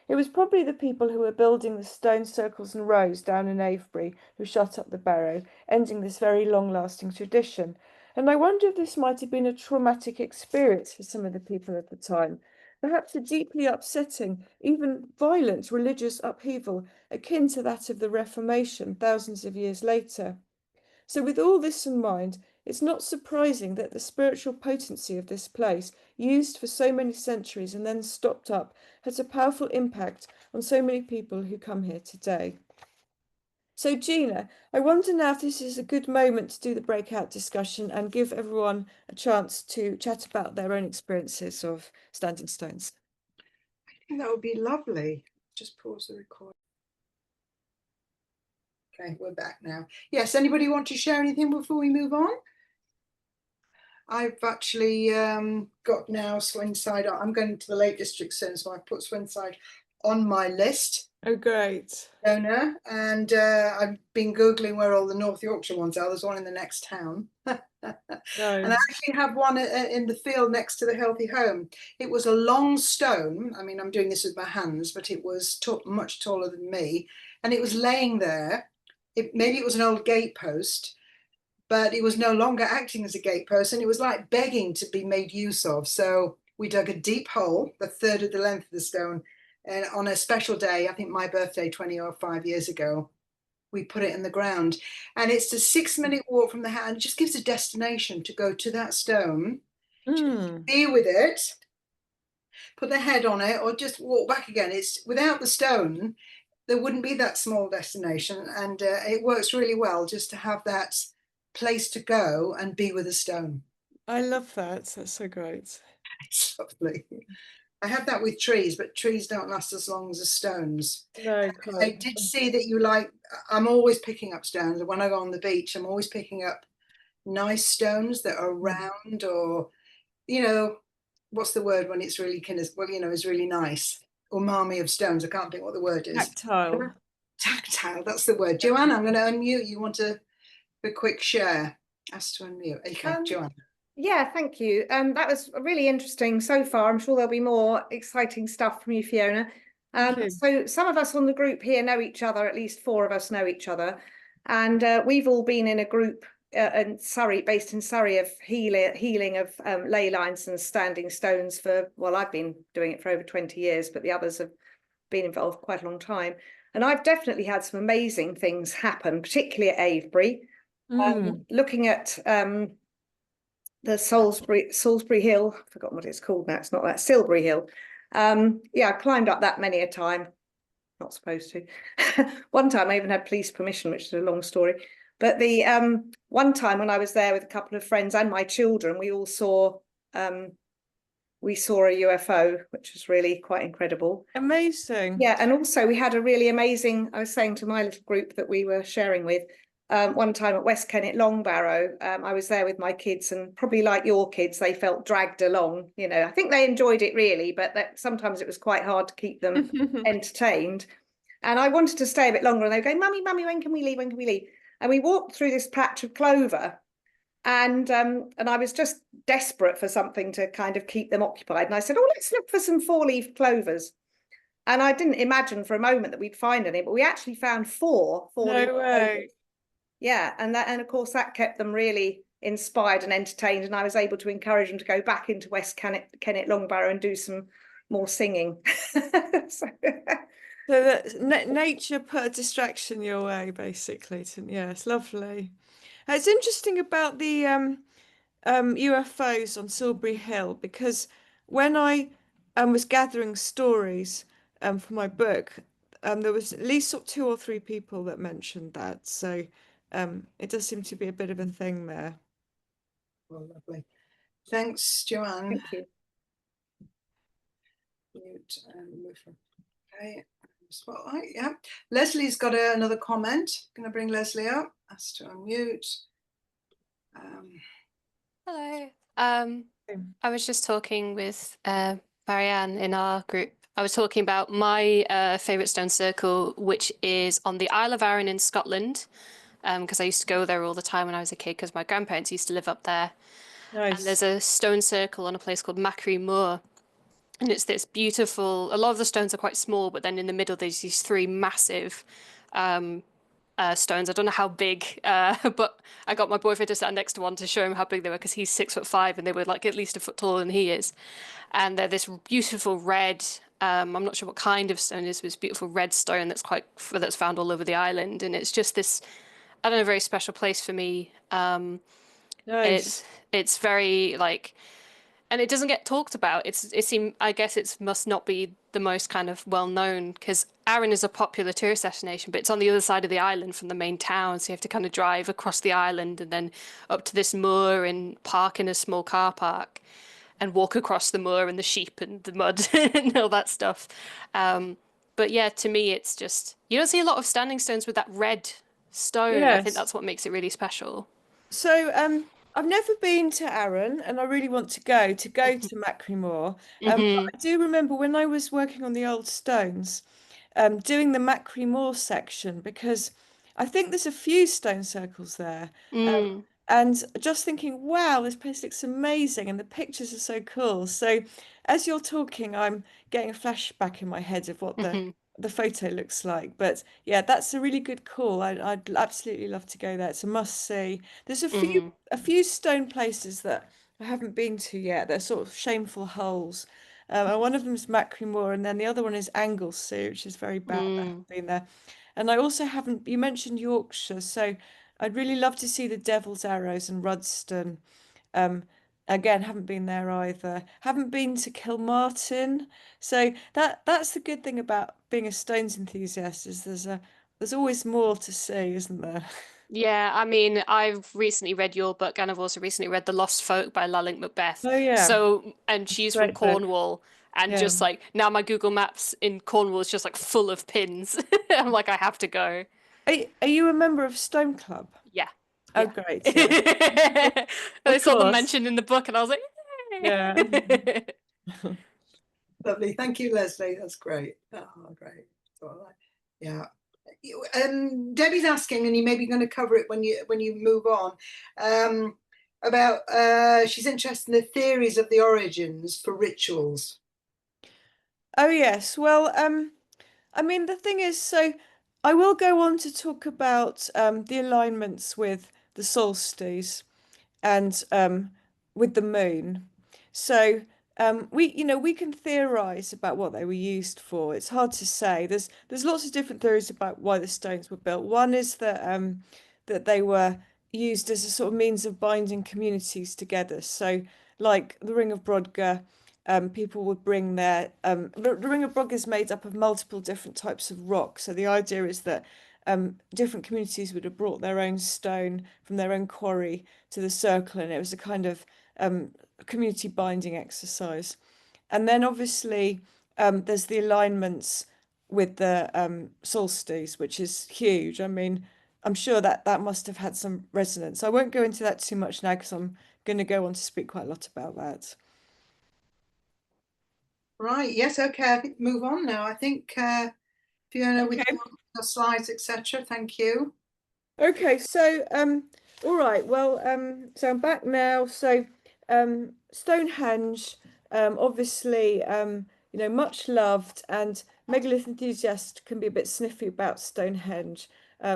It was probably the people who were building the stone circles and rows down in Avebury who shut up the barrow, ending this very long-lasting tradition. And I wonder if this might have been a traumatic experience for some of the people at the time. Perhaps a deeply upsetting, even violent religious upheaval akin to that of the Reformation thousands of years later. So with all this in mind, it's not surprising that the spiritual potency of this place, used for so many centuries and then stopped up, has a powerful impact on so many people who come here today. So Gina, I wonder now if this is a good moment to do the breakout discussion and give everyone a chance to chat about their own experiences of standing stones. I think that would be lovely. Just pause the recording. Okay, we're back now. Yes, anybody want to share anything before we move on? I've actually got now Swinside. I'm going to the Lake District soon, so I put Swinside on my list. Oh, great. Donor, and I've been Googling where all the North Yorkshire ones are. There's one in the next town. And I actually have one in the field next to the Healthy Home. It was a long stone. I mean, I'm doing this with my hands, but it was much taller than me. And it was laying there. Maybe it was an old gatepost, but it was no longer acting as a gatepost. And it was like begging to be made use of. So we dug a deep hole, a third of the length of the stone. And on a special day, I think my birthday 25 years ago, we put it in the ground. And it's a 6-minute walk from the house. And it just gives a destination to go to that stone, be with it, put the head on it, or just walk back again. It's without the stone, there wouldn't be that small destination. And it works really well just to have that place to go and be with a stone. I love that. That's so great. It's lovely. I have that with trees, but trees don't last as long as the stones. No, I did see that you like, I'm always picking up stones. When I go on the beach, I'm always picking up nice stones that are round or, you know, what's the word when it's really kind of, well, you know, is really nice. Umami of stones. I can't think what the word is. Tactile. Tactile, that's the word. Joanne, I'm going to unmute. You want to a quick share? Ask to unmute. Okay, Joanne. Yeah, thank you. That was really interesting so far. I'm sure there'll be more exciting stuff from you, Fiona. So some of us on the group here know each other, at least 4 of us know each other. And we've all been in a group in Surrey, based in Surrey, of healing of ley lines and standing stones for, well, I've been doing it for over 20 years, but the others have been involved quite a long time. And I've definitely had some amazing things happen, particularly at Avebury. Looking at the Salisbury Hill, I've forgotten what it's called now, it's not that, Silbury Hill. Yeah, I climbed up that many a time, not supposed to. One time I even had police permission, which is a long story. But the one time when I was there with a couple of friends and my children, we all saw a UFO, which was really quite incredible. Amazing. Yeah, and also we had a really amazing, I was saying to my little group that we were sharing with, one time at West Kennet Longbarrow, I was there with my kids, and probably like your kids, they felt dragged along. You know, I think they enjoyed it really, but sometimes it was quite hard to keep them entertained. And I wanted to stay a bit longer, and they were going, "Mummy, Mummy, when can we leave? When can we leave?" And we walked through this patch of clover, and I was just desperate for something to kind of keep them occupied. And I said, "Oh, let's look for some 4-leaf clovers." And I didn't imagine for a moment that we'd find any, but we actually found 4 4-leaf clovers. Yeah, and of course that kept them really inspired and entertained, and I was able to encourage them to go back into West Kennet Longbarrow and do some more singing. So that nature put a distraction your way, basically. Yeah, it's lovely. It's interesting about the UFOs on Silbury Hill, because when I was gathering stories for my book, there was at least 2 or 3 people that mentioned that. So it does seem to be a bit of a thing there. Well, lovely. Thanks, Joanne. thank you. Mute and move from. Okay, spotlight. Yeah, Leslie's got another comment. Going to bring Leslie up. Ask to unmute. Hello. I was just talking with Marianne in our group. I was talking about my favourite stone circle, which is on the Isle of Arran in Scotland, because I used to go there all the time when I was a kid, because my grandparents used to live up there. Nice. And there's a stone circle on a place called Macri Moor. And it's this beautiful, a lot of the stones are quite small, but then in the middle there's these 3 massive stones. I don't know how big, but I got my boyfriend to stand next to one to show him how big they were, because he's 6'5", and they were like at least a foot taller than he is. And they're this beautiful red, I'm not sure what kind of stone it is, but it's beautiful red stone that's found all over the island. And it's just this, I don't know, very special place for me. Nice. It's very like, and it doesn't get talked about. I guess it must not be the most kind of well known, because Arran is a popular tourist destination, but it's on the other side of the island from the main town, so you have to kind of drive across the island and then up to this moor and park in a small car park and walk across the moor and the sheep and the mud and all that stuff. But yeah, to me, it's just, you don't see a lot of standing stones with that red stone. I think Yes. that's what makes it really special. So I've never been to Arran, and I really want to go to Macrymore. But Hmm. I do remember when I was working on the old stones, doing the Macrymore section, because I think there's a few stone circles there. Mm. And just thinking, wow, this place looks amazing, and the pictures are so cool. So as you're talking, I'm getting a flashback in my head of what Hmm. the photo looks like. But yeah, that's a really good call. I'd absolutely love to go there. It's a must see. There's Hmm. a few stone places that I haven't been to yet. They're sort of shameful holes. And one of them is Macrymore, and then the other one is Anglesey, which is very bad. I Mm. haven't been there. And I also haven't, you mentioned Yorkshire, so I'd really love to see the Devil's Arrows and Rudston. Um, Again, haven't been there either. Haven't been to Kilmartin. So that's the good thing about being a Stones enthusiast is there's always more to see, isn't there? Yeah, I mean, I've recently read your book, and I've also recently read The Lost Folk by Lalink Macbeth. Oh yeah, So, and she's from great book. Cornwall, and Yeah. just like now my Google Maps in Cornwall is just like full of pins. I'm like, I have to go. Are you a member of Stone Club? Yeah, Oh yeah. great, yeah. I Of saw them course. mentioned in the book, and I was like, Yeah. "Yay." Lovely. Thank you, Leslie. That's great. Oh, great. All right. Yeah. Debbie's asking, and you may be going to cover it when you move on, about she's interested in the theories of the origins for rituals. Oh yes. Well, I mean the thing is, so I will go on to talk about the alignments with the solstice and with the moon. So we can theorize about what they were used for. It's hard to say. There's lots of different theories about why the stones were built. One is that they were used as a sort of means of binding communities together. So like the Ring of Brodgar, people would bring their the Ring of Brodgar is made up of multiple different types of rock. So the idea is that different communities would have brought their own stone from their own quarry to the circle, and it was a kind of community binding exercise. And then obviously there's the alignments with the solstice, which is huge. I mean, I'm sure that must have had some resonance. I won't go into that too much now because I'm going to go on to speak quite a lot about that. Right. Yes. Okay. I think move on now. I think Fiona with Okay. your slides, etc. Thank you. Okay, so all right, well, so I'm back now. So Stonehenge, obviously, much loved, and megalith enthusiasts can be a bit sniffy about Stonehenge,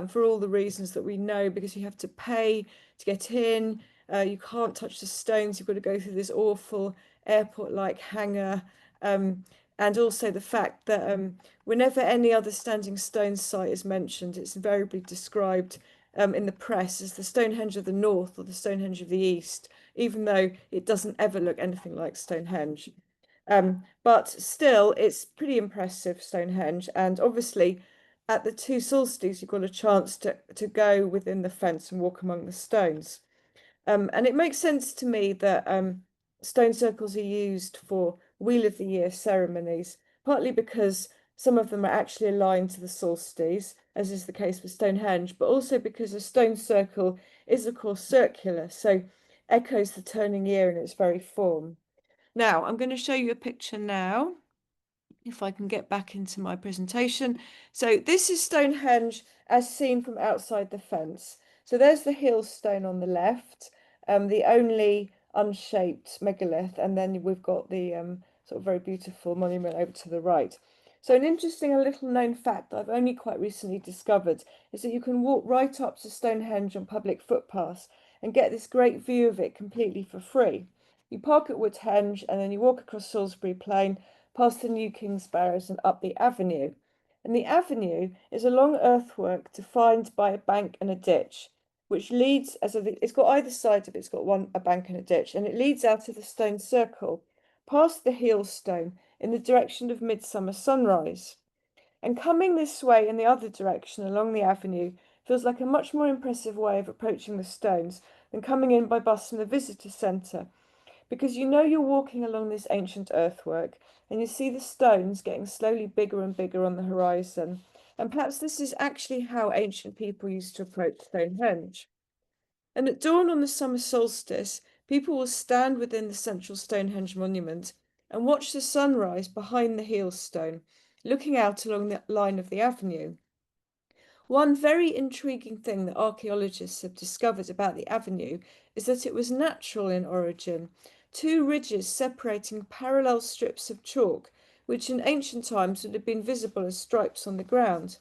for all the reasons that we know, because you have to pay to get in, you can't touch the stones, you've got to go through this awful airport-like hangar, and also the fact that whenever any other standing stone site is mentioned, it's invariably described in the press as the Stonehenge of the North or the Stonehenge of the East, even though it doesn't ever look anything like Stonehenge. But still, it's pretty impressive, Stonehenge. And obviously, at the two solstices, you've got a chance to go within the fence and walk among the stones. And it makes sense to me that stone circles are used for Wheel of the Year ceremonies, partly because some of them are actually aligned to the solstice, as is the case with Stonehenge, but also because a stone circle is, of course, circular, so echoes the turning year in its very form. Now, I'm going to show you a picture now, if I can get back into my presentation. So this is Stonehenge as seen from outside the fence. So there's the heel stone on the left, the only unshaped megalith, and then we've got the sort of very beautiful monument over to the right. So an interesting and little known fact that I've only quite recently discovered is that you can walk right up to Stonehenge on public footpaths and get this great view of it completely for free. You park at Woodhenge and then you walk across Salisbury Plain, past the New King's Barrows and up the avenue. And the avenue is a long earthwork defined by a bank and a ditch. which leads, it's got either side of it, it's got a bank and a ditch, and it leads out of the stone circle, past the heel stone, in the direction of midsummer sunrise. And coming this way in the other direction along the avenue feels like a much more impressive way of approaching the stones than coming in by bus from the visitor centre, because you know you're walking along this ancient earthwork and you see the stones getting slowly bigger and bigger on the horizon. And perhaps this is actually how ancient people used to approach Stonehenge. And at dawn on the summer solstice, people will stand within the central Stonehenge monument and watch the sunrise behind the heel stone, looking out along the line of the avenue. One very intriguing thing that archaeologists have discovered about the avenue is that it was natural in origin, two ridges separating parallel strips of chalk, which in ancient times would have been visible as stripes on the ground.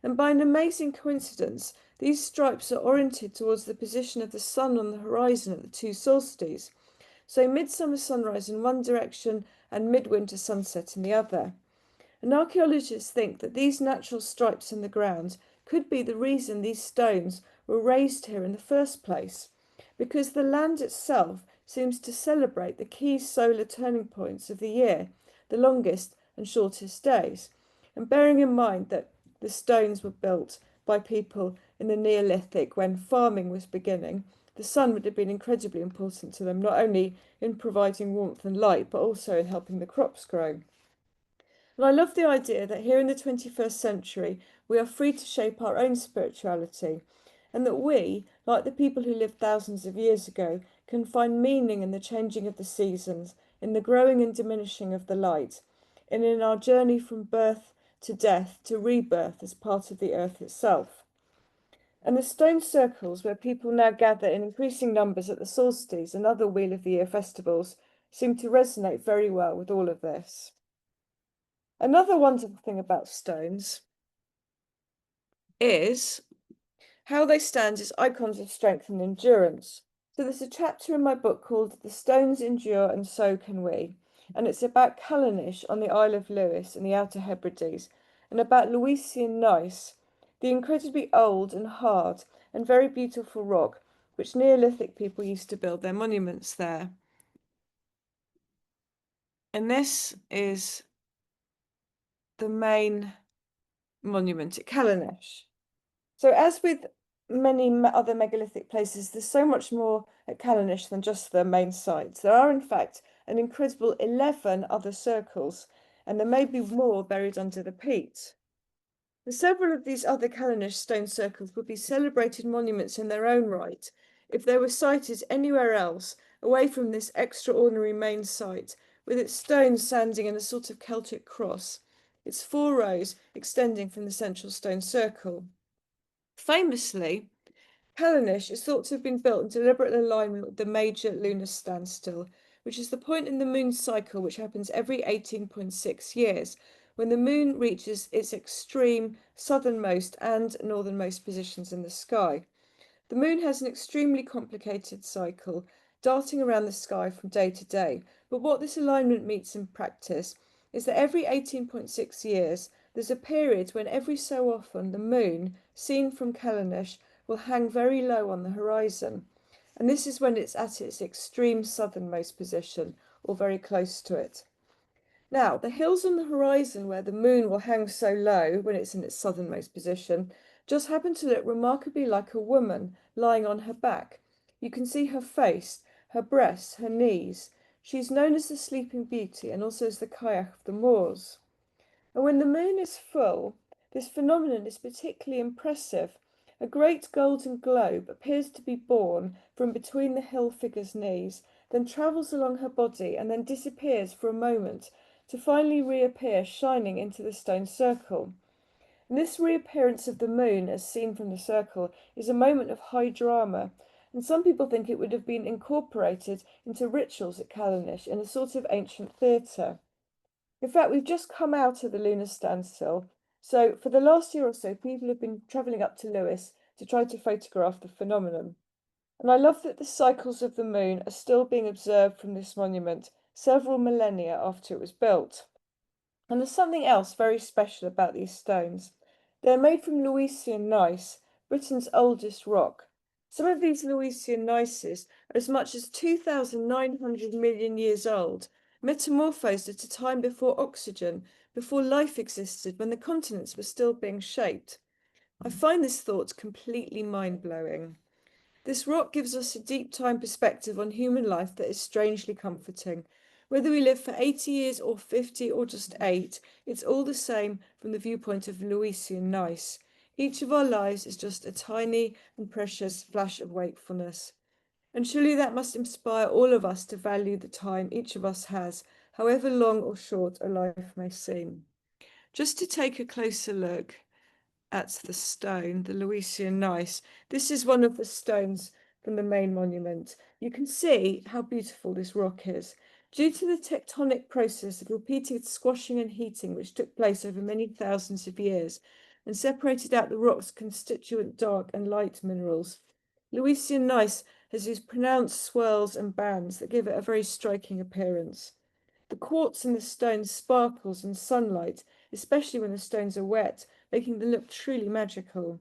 And by an amazing coincidence, these stripes are oriented towards the position of the sun on the horizon at the two solstices. So midsummer sunrise in one direction and midwinter sunset in the other. And archaeologists think that these natural stripes in the ground could be the reason these stones were raised here in the first place, because the land itself seems to celebrate the key solar turning points of the year, the longest and shortest days. And bearing in mind that the stones were built by people in the Neolithic when farming was beginning, the sun would have been incredibly important to them, not only in providing warmth and light, but also in helping the crops grow. And I love the idea that here in the 21st century, we are free to shape our own spirituality, and that we, like the people who lived thousands of years ago, can find meaning in the changing of the seasons, in the growing and diminishing of the light, and in our journey from birth to death to rebirth as part of the earth itself. And the stone circles where people now gather in increasing numbers at the solstices and other Wheel of the Year festivals seem to resonate very well with all of this. Another wonderful thing about stones is how they stand as icons of strength and endurance. So there's a chapter in my book called The Stones Endure and So Can We, and it's about Callanish on the Isle of Lewis in the Outer Hebrides, and about Lewisian gneiss, the incredibly old and hard and very beautiful rock which Neolithic people used to build their monuments there. And this is the main monument at Callanish. So as with many other megalithic places, there's so much more at Callanish than just the main sites. There are in fact an incredible 11 other circles, and there may be more buried under the peat. And several of these other Callanish stone circles would be celebrated monuments in their own right if they were sited anywhere else away from this extraordinary main site, with its stones standing in a sort of Celtic cross, its 4 rows extending from the central stone circle. Famously, Callanish is thought to have been built in deliberate alignment with the major lunar standstill, which is the point in the moon's cycle which happens every 18.6 years, when the moon reaches its extreme southernmost and northernmost positions in the sky. The moon has an extremely complicated cycle, darting around the sky from day to day, but what this alignment means in practice is that every 18.6 years, there's a period when every so often the moon, seen from Callanish, will hang very low on the horizon. And this is when it's at its extreme southernmost position, or very close to it. Now, the hills on the horizon where the moon will hang so low when it's in its southernmost position just happen to look remarkably like a woman lying on her back. You can see her face, her breasts, her knees. She's known as the Sleeping Beauty and also as the Kayak of the Moors. And when the moon is full, this phenomenon is particularly impressive. A great golden globe appears to be born from between the hill figure's knees, then travels along her body and then disappears for a moment to finally reappear shining into the stone circle. And this reappearance of the moon as seen from the circle is a moment of high drama, and some people think it would have been incorporated into rituals at Callanish in a sort of ancient theatre. In fact, we've just come out of the lunar standstill, so for the last year or so, people have been travelling up to Lewis to try to photograph the phenomenon. And I love that the cycles of the moon are still being observed from this monument several millennia after it was built. And there's something else very special about these stones. They're made from Lewisian gneiss, Britain's oldest rock. Some of these Lewisian gneisses are as much as 2,900 million years old, metamorphosed at a time before oxygen, before life existed, when the continents were still being shaped. I find this thought completely mind-blowing. This rock gives us a deep time perspective on human life that is strangely comforting. Whether we live for 80 years or 50 or just 8, it's all the same from the viewpoint of Lewisian gneiss. Each of our lives is just a tiny and precious flash of wakefulness. And surely that must inspire all of us to value the time each of us has, however long or short a life may seem. Just to take a closer look at the stone, the Lewisian gneiss, this is one of the stones from the main monument. You can see how beautiful this rock is. Due to the tectonic process of repeated squashing and heating which took place over many thousands of years and separated out the rock's constituent dark and light minerals, Lewisian gneiss has these pronounced swirls and bands that give it a very striking appearance. The quartz in the stone sparkles in sunlight, especially when the stones are wet, making them look truly magical.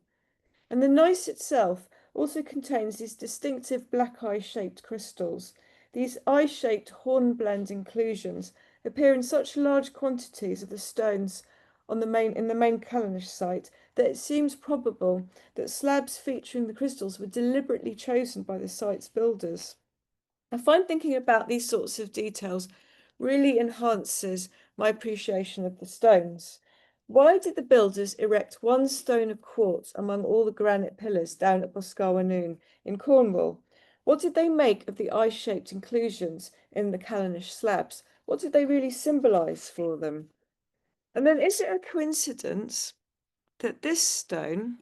And the gneiss itself also contains these distinctive black eye-shaped crystals. These eye-shaped hornblende inclusions appear in such large quantities of the stones in the main Callanish site that it seems probable that slabs featuring the crystals were deliberately chosen by the site's builders. I find thinking about these sorts of details really enhances my appreciation of the stones. Why did the builders erect one stone of quartz among all the granite pillars down at Boscawen in Cornwall? What did they make of the eye-shaped inclusions in the Callanish slabs? What did they really symbolise for them? And then is it a coincidence that this stone,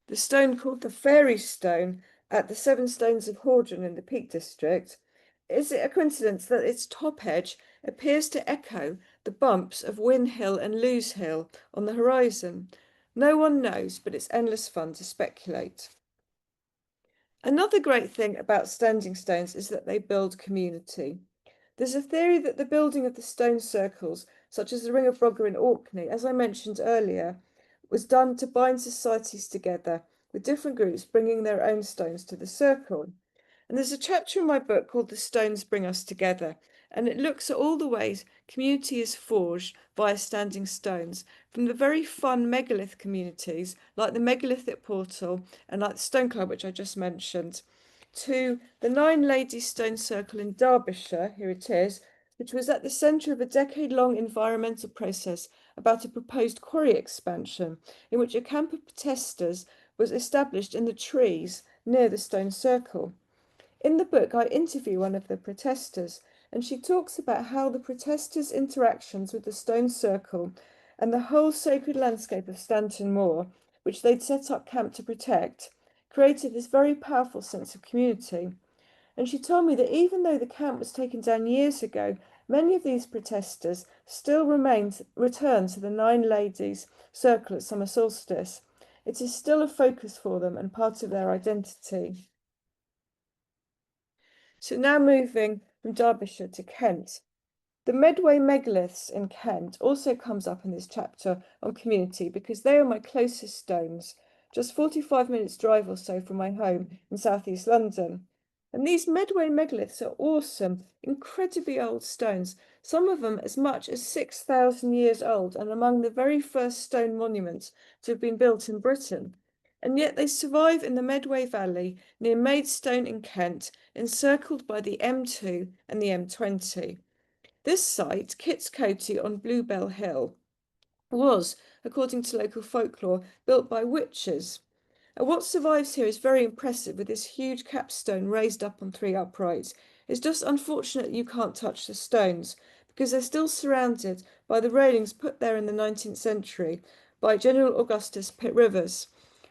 the stone called the Fairy Stone at the Seven Stones of Hordern in the Peak District, is it a coincidence that its top edge appears to echo the bumps of Win Hill and Lewes Hill on the horizon? No one knows, but it's endless fun to speculate. Another great thing about standing stones is that they build community. There's a theory that the building of the stone circles, such as the Ring of Brogger in Orkney, as I mentioned earlier, was done to bind societies together, with different groups bringing their own stones to the circle. And there's a chapter in my book called The Stones Bring Us Together, and it looks at all the ways community is forged via standing stones, from the very fun megalith communities, like the megalithic portal and like the Stone Club, which I just mentioned, to the Nine Ladies Stone Circle in Derbyshire, here it is, which was at the centre of a decade-long environmental process about a proposed quarry expansion, in which a camp of protesters was established in the trees near the stone circle. In the book, I interview one of the protesters, and she talks about how the protesters' interactions with the stone circle and the whole sacred landscape of Stanton Moor, which they'd set up camp to protect, created this very powerful sense of community. And she told me that even though the camp was taken down years ago, many of these protesters still return to the Nine Ladies Circle at summer solstice. It is still a focus for them and part of their identity. So now moving from Derbyshire to Kent. The Medway megaliths in Kent also comes up in this chapter on community because they are my closest stones, just 45 minutes drive or so from my home in southeast London. And these Medway megaliths are awesome, incredibly old stones, some of them as much as 6,000 years old and among the very first stone monuments to have been built in Britain. And yet they survive in the Medway Valley near Maidstone in Kent, encircled by the M2 and the M20. This site, Kit's Coty on Bluebell Hill, was, according to local folklore, built by witches. And what survives here is very impressive, with this huge capstone raised up on 3 uprights. It's just unfortunate you can't touch the stones, because they're still surrounded by the railings put there in the 19th century by General Augustus Pitt Rivers.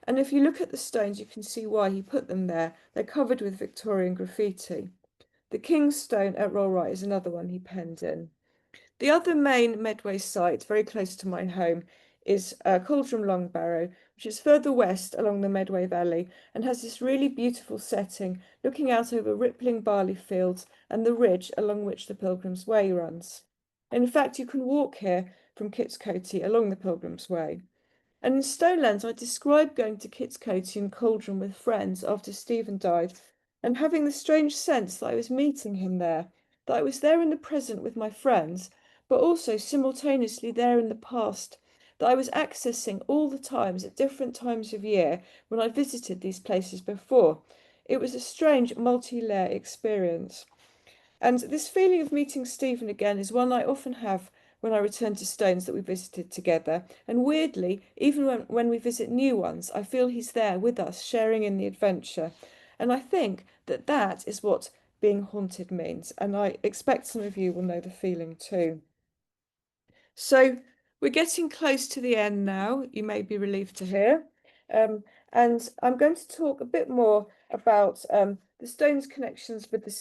And if you look at the stones, you can see why he put them there. They're covered with Victorian graffiti. The King's Stone at Rollright is another one he penned in. The other main Medway site, very close to my home, is Cauldron Longbarrow, which is further west along the Medway Valley and has this really beautiful setting, looking out over rippling barley fields and the ridge along which the Pilgrim's Way runs. And in fact, you can walk here from Kit's Coty along the Pilgrim's Way. And in Stonelands, I described going to Kitscoty and Cauldron with friends after Stephen died, and having the strange sense that I was meeting him there, that I was there in the present with my friends, but also simultaneously there in the past, that I was accessing all the times at different times of year when I visited these places before. It was a strange multi-layer experience. And this feeling of meeting Stephen again is one I often have when I return to stones that we visited together. And weirdly, even when we visit new ones, I feel he's there with us, sharing in the adventure. And I think that that is what being haunted means. And I expect some of you will know the feeling too. So we're getting close to the end now, you may be relieved to hear. And I'm going to talk a bit more about the stone's connections with the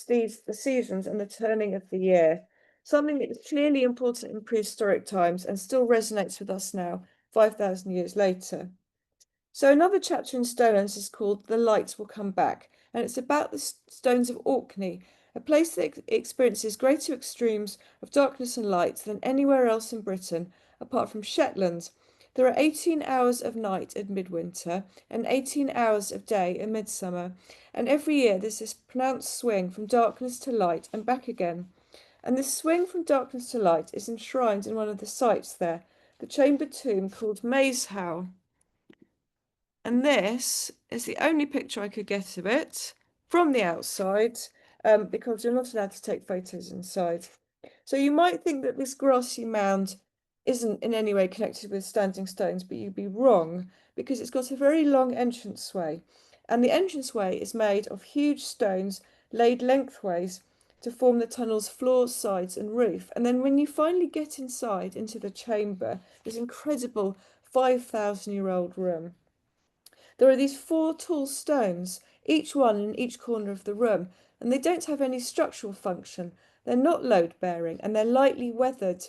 seasons and the turning of the year, something that is clearly important in prehistoric times and still resonates with us now, 5,000 years later. So another chapter in Stonelands is called The Lights Will Come Back, and it's about the stones of Orkney, a place that experiences greater extremes of darkness and light than anywhere else in Britain, apart from Shetland. There are 18 hours of night in midwinter and 18 hours of day in midsummer, and every year there's this pronounced swing from darkness to light and back again. And this swing from darkness to light is enshrined in one of the sites there, the chambered tomb called Maeshowe. And this is the only picture I could get of it from the outside, because you're not allowed to take photos inside. So you might think that this grassy mound isn't in any way connected with standing stones, but you'd be wrong, because it's got a very long entranceway. And the entranceway is made of huge stones laid lengthways to form the tunnel's floor, sides, and roof. And then when you finally get inside into the chamber, this incredible 5,000-year-old room, there are these 4 tall stones, each one in each corner of the room, and they don't have any structural function. They're not load-bearing and they're lightly weathered.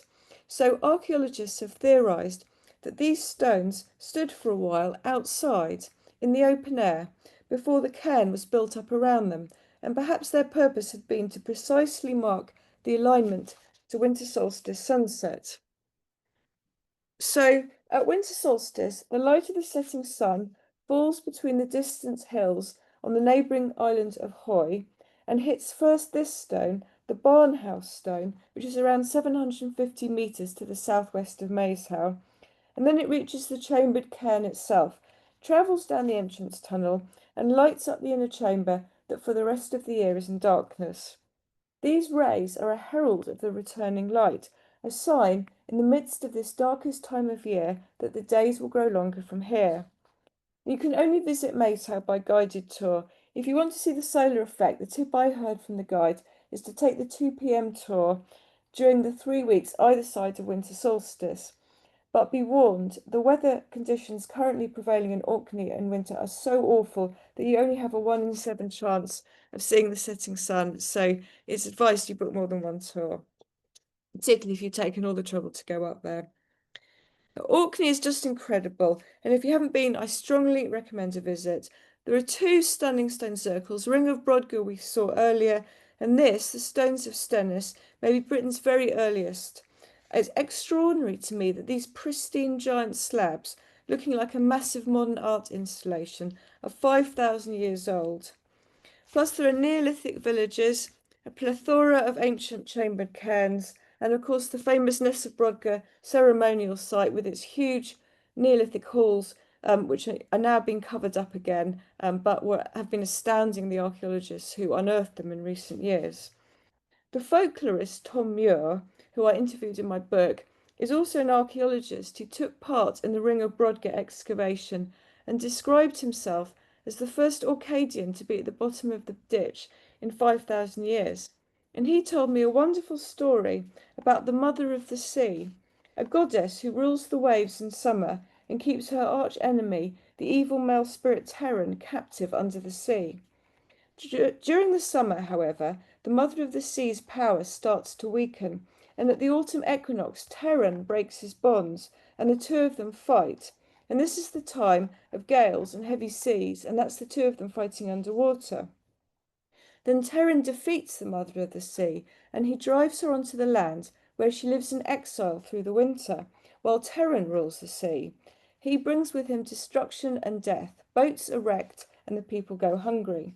So archaeologists have theorised that these stones stood for a while outside in the open air before the cairn was built up around them, and perhaps their purpose had been to precisely mark the alignment to winter solstice sunset. So at winter solstice, the light of the setting sun falls between the distant hills on the neighbouring island of Hoy and hits first this stone, the Barnhouse stone, which is around 750 metres to the southwest of Maeshowe, and then it reaches the chambered cairn itself, travels down the entrance tunnel and lights up the inner chamber that for the rest of the year is in darkness. These rays are a herald of the returning light, a sign in the midst of this darkest time of year that the days will grow longer from here. You can only visit Maeshowe by guided tour. If you want to see the solar effect, the tip I heard from the guide is to take the 2 p.m. tour during the 3 weeks either side of winter solstice. But be warned, the weather conditions currently prevailing in Orkney in winter are so awful that you only have a 1 in 7 chance of seeing the setting sun, so it's advised you book more than one tour, particularly if you've taken all the trouble to go up there. Orkney is just incredible, and if you haven't been, I strongly recommend a visit. There are 2 stunning stone circles, Ring of Brodgar we saw earlier, and this, the Stones of Stennis, may be Britain's very earliest. It's extraordinary to me that these pristine giant slabs, looking like a massive modern art installation, are 5,000 years old. Plus there are Neolithic villages, a plethora of ancient chambered cairns, and of course the famous Ness of Brodgar ceremonial site with its huge Neolithic halls, which are now being covered up again, but have been astounding the archaeologists who unearthed them in recent years. The folklorist Tom Muir, who I interviewed in my book, is also an archaeologist who took part in the Ring of Brodgar excavation and described himself as the first Orcadian to be at the bottom of the ditch in 5,000 years. And he told me a wonderful story about the Mother of the Sea, a goddess who rules the waves in summer and keeps her arch enemy, the evil male spirit Terran, captive under the sea. During the summer, however, the Mother of the Sea's power starts to weaken, and at the autumn equinox, Terran breaks his bonds, and the 2 of them fight. And this is the time of gales and heavy seas, and that's the 2 of them fighting underwater. Then Terran defeats the Mother of the Sea, and he drives her onto the land, where she lives in exile through the winter, while Terran rules the sea. he brings with him destruction and death. Boats are wrecked and the people go hungry.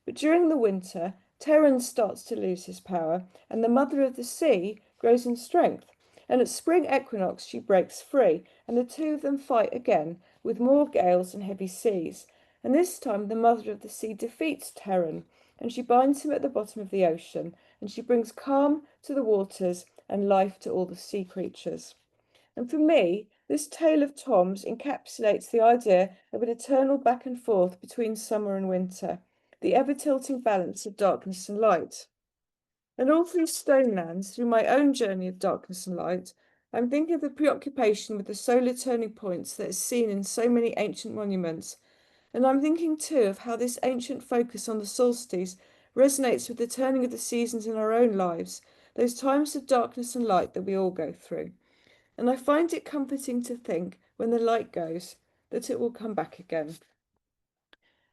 But during the winter, Terran starts to lose his power, and the mother of the sea grows in strength. And at spring equinox, she breaks free, and the two of them fight again, with more gales and heavy seas. And this time, the mother of the sea defeats Terran, and she binds him at the bottom of the ocean, and she brings calm to the waters and life to all the sea creatures. And for me, this tale of Tom's encapsulates the idea of an eternal back and forth between summer and winter, the ever-tilting balance of darkness and light. And all through Stonelands, through my own journey of darkness and light, I'm thinking of the preoccupation with the solar turning points that is seen in so many ancient monuments. And I'm thinking too of how this ancient focus on the solstice resonates with the turning of the seasons in our own lives, those times of darkness and light that we all go through. And I find it comforting to think, when the light goes, that it will come back again.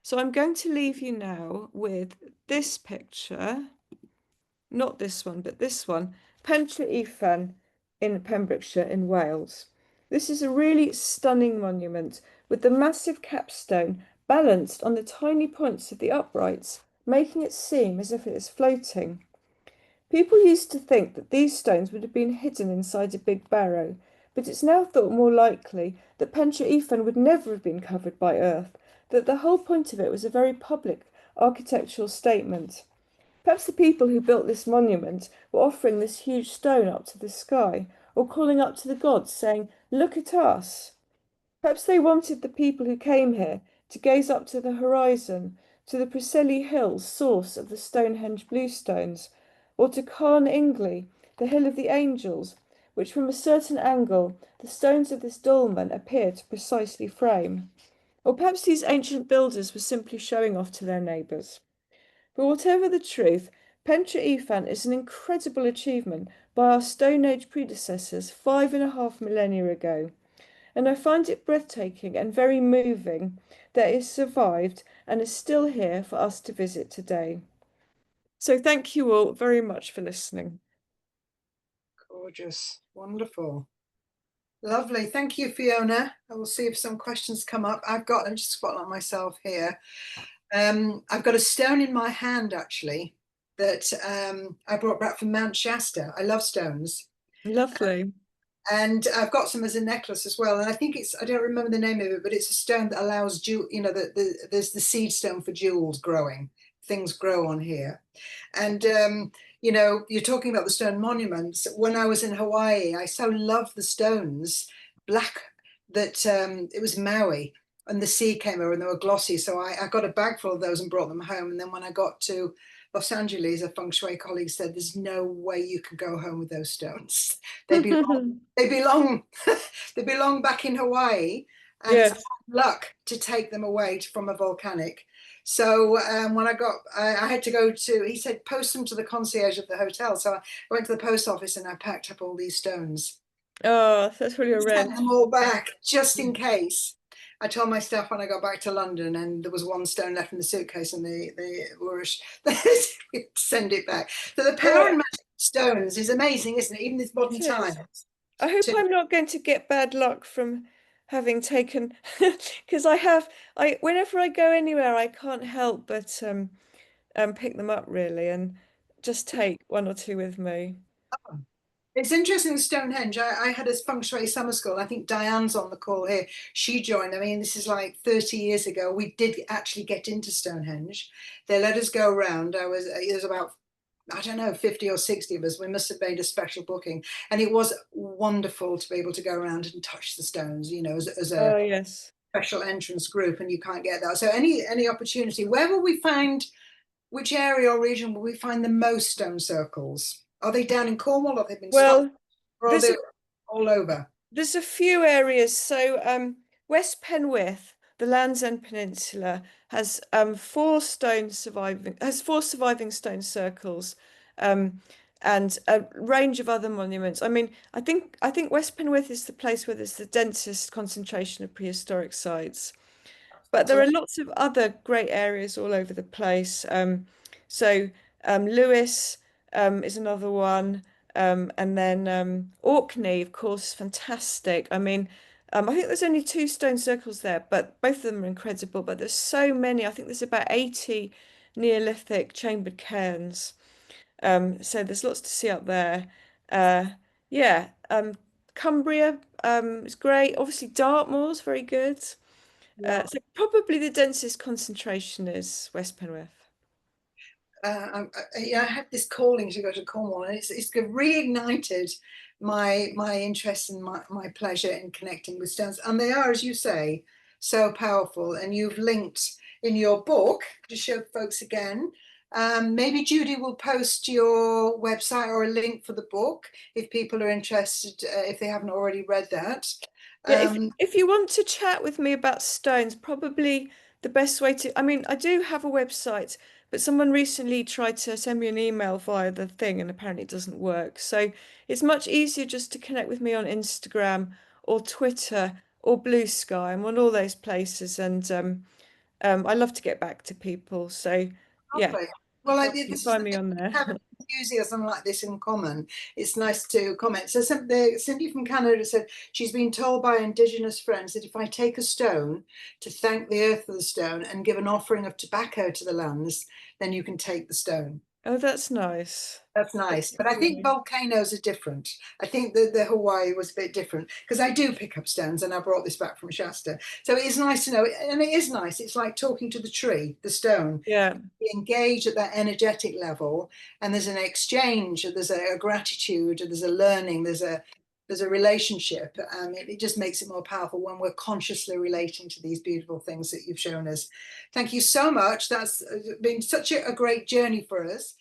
So I'm going to leave you now with this picture, not this one, but this one, Pentre in Pembrokeshire in Wales. This is a really stunning monument with the massive capstone balanced on the tiny points of the uprights, making it seem as if it is floating. People used to think that these stones would have been hidden inside a big barrow, but it's now thought more likely that Pentre would never have been covered by earth, that the whole point of it was a very public architectural statement. Perhaps the people who built this monument were offering this huge stone up to the sky, or calling up to the gods, saying, "Look at us." Perhaps they wanted the people who came here to gaze up to the horizon, to the Preseli Hills, source of the Stonehenge bluestones, or to Carn Ingley, the Hill of the Angels, which from a certain angle the stones of this dolmen appear to precisely frame. Or perhaps these ancient builders were simply showing off to their neighbours. But whatever the truth, Pentre is an incredible achievement by our Stone Age predecessors 5.5 millennia ago. And I find it breathtaking and very moving that it survived and is still here for us to visit today. So thank you all very much for listening. Gorgeous, wonderful. Lovely. Thank you, Fiona. I will see if some questions come up. I'm just spotlight myself here. I've got a stone in my hand, actually, that I brought back from Mount Shasta. I love stones. Lovely. And I've got some as a necklace as well. And I think I don't remember the name of it, but it's a stone that allows, there's the seed stone for jewels growing. Things grow on here. And, you're talking about the stone monuments. When I was in Hawaii, I so loved the stones, black, that it was Maui. And the sea came over and they were glossy. So I got a bag full of those and brought them home. And then when I got to Los Angeles, a feng shui colleague said, "There's no way you can go home with those stones. They belong, they belong, they belong back in Hawaii, and Yes. it's luck to take them away from a volcanic." So when I had to go to, he said, post them to the concierge of the hotel. So I went to the post office and I packed up all these stones. Oh, that's really a wrench. Sent them all back just in case. I told my staff when I got back to London, and there was one stone left in the suitcase, and they were send it back. So the power and magic of stones is amazing, isn't it? Even this modern time. I hope I'm not going to get bad luck from having taken, because whenever I go anywhere, I can't help but pick them up really, and just take one or two with me. Oh. It's interesting, Stonehenge. I had a feng shui summer school. I think Diane's on the call here. She joined. I mean, this is like 30 years ago. We did actually get into Stonehenge. They let us go around. It was about, I don't know, 50 or 60 of us. We must have made a special booking. And it was wonderful to be able to go around and touch the stones, as a yes. special entrance group. And you can't get that. So any opportunity, which area or region will we find the most stone circles? Are they down in Cornwall, or have they been stopped? Or are they all over? There's a few areas. So West Penwith, the Land's End Peninsula, has four surviving stone circles, and a range of other monuments. I mean, I think West Penwith is the place where there's the densest concentration of prehistoric sites. But there are lots of other great areas all over the place. Lewis is another one. And then Orkney, of course, fantastic. I mean, I think there's only 2 stone circles there, but both of them are incredible. But there's so many. I think there's about 80 Neolithic chambered cairns. So there's lots to see up there. Yeah, Cumbria is great. Obviously, Dartmoor's very good. Yeah. So probably the densest concentration is West Penwith. I had this calling to go to Cornwall, and it's reignited my interest and my pleasure in connecting with stones. And they are, as you say, so powerful. And you've linked in your book, to show folks again. Maybe Judy will post your website or a link for the book if people are interested, if they haven't already read that. Yeah, if you want to chat with me about stones, probably the best way to, I mean, I do have a website, but someone recently tried to send me an email via the thing and apparently it doesn't work. So it's much easier just to connect with me on Instagram or Twitter or Blue Sky. I'm on all those places, and I love to get back to people. So yeah, Lovely. Well, you can this is find the me thing, on we there. have enthusiasm like this in common. It's nice to comment. So Cindy from Canada said she's been told by Indigenous friends that if I take a stone to thank the earth for the stone and give an offering of tobacco to the lands, then you can take the stone. Oh, that's nice. That's nice. But I think volcanoes are different. I think the Hawaii was a bit different, because I do pick up stones, and I brought this back from Shasta. So it is nice to know, and it is nice. It's like talking to the tree, the stone. Yeah. We engage at that energetic level, and there's an exchange, there's a gratitude, there's a learning, there's a relationship. It just makes it more powerful when we're consciously relating to these beautiful things that you've shown us. Thank you so much. That's been such a great journey for us.